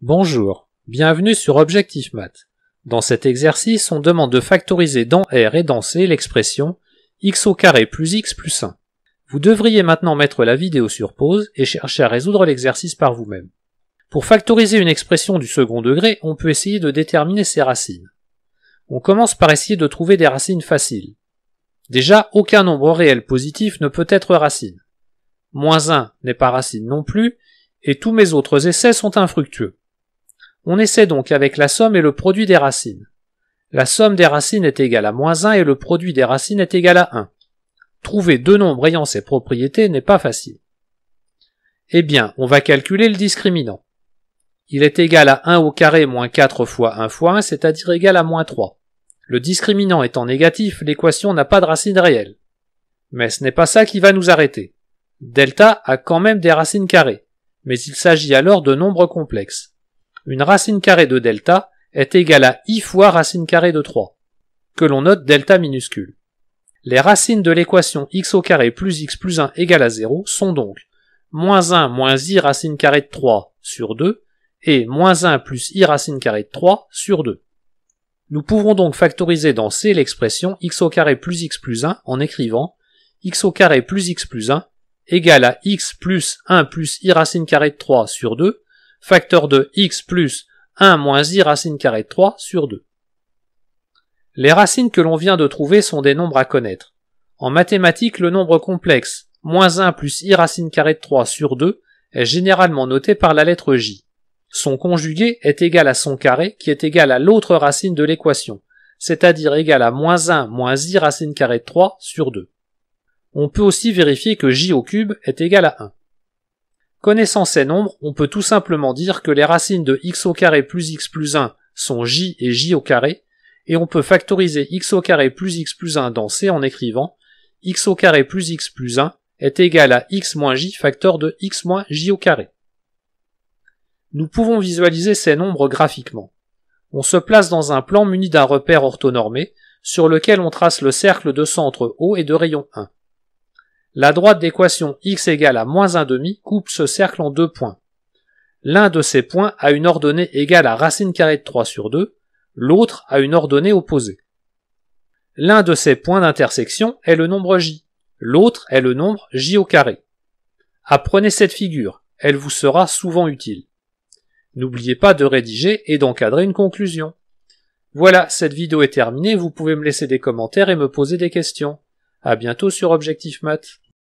Bonjour, bienvenue sur Objectif Math. Dans cet exercice, on demande de factoriser dans R et dans C l'expression x au carré plus x plus 1. Vous devriez maintenant mettre la vidéo sur pause et chercher à résoudre l'exercice par vous-même. Pour factoriser une expression du second degré, on peut essayer de déterminer ses racines. On commence par essayer de trouver des racines faciles. Déjà, aucun nombre réel positif ne peut être racine. Moins 1 n'est pas racine non plus, et tous mes autres essais sont infructueux. On essaie donc avec la somme et le produit des racines. La somme des racines est égale à moins 1 et le produit des racines est égal à 1. Trouver deux nombres ayant ces propriétés n'est pas facile. Eh bien, on va calculer le discriminant. Il est égal à 1 au carré moins 4 fois 1 fois 1, c'est-à-dire égal à moins 3. Le discriminant étant négatif, l'équation n'a pas de racine réelle. Mais ce n'est pas ça qui va nous arrêter. Delta a quand même des racines carrées, mais il s'agit alors de nombres complexes. Une racine carrée de delta est égale à i fois racine carrée de 3, que l'on note delta minuscule. Les racines de l'équation x au carré plus x plus 1 égale à 0 sont donc moins 1 moins i racine carrée de 3 sur 2 et moins 1 plus i racine carrée de 3 sur 2. Nous pouvons donc factoriser dans C l'expression x au carré plus x plus 1 en écrivant x au carré plus x plus 1 égale à x plus 1 plus i racine carrée de 3 sur 2, facteur de x plus 1 moins i racine carrée de 3 sur 2. Les racines que l'on vient de trouver sont des nombres à connaître. En mathématiques, le nombre complexe moins 1 plus i racine carrée de 3 sur 2 est généralement noté par la lettre j. Son conjugué est égal à son carré qui est égal à l'autre racine de l'équation, c'est-à-dire égal à moins 1 moins i racine carrée de 3 sur 2. On peut aussi vérifier que j au cube est égal à 1. Connaissant ces nombres, on peut tout simplement dire que les racines de x au carré plus x plus 1 sont j et j au carré, et on peut factoriser x au carré plus x plus 1 dans C en écrivant x au carré plus x plus 1 est égal à x moins j facteur de x moins j au carré. Nous pouvons visualiser ces nombres graphiquement. On se place dans un plan muni d'un repère orthonormé, sur lequel on trace le cercle de centre O et de rayon 1. La droite d'équation x égale à moins 1,5 coupe ce cercle en deux points. L'un de ces points a une ordonnée égale à racine carrée de 3 sur 2, l'autre a une ordonnée opposée. L'un de ces points d'intersection est le nombre j, l'autre est le nombre j au carré. Apprenez cette figure, elle vous sera souvent utile. N'oubliez pas de rédiger et d'encadrer une conclusion. Voilà, cette vidéo est terminée, vous pouvez me laisser des commentaires et me poser des questions. À bientôt sur Objectif Math.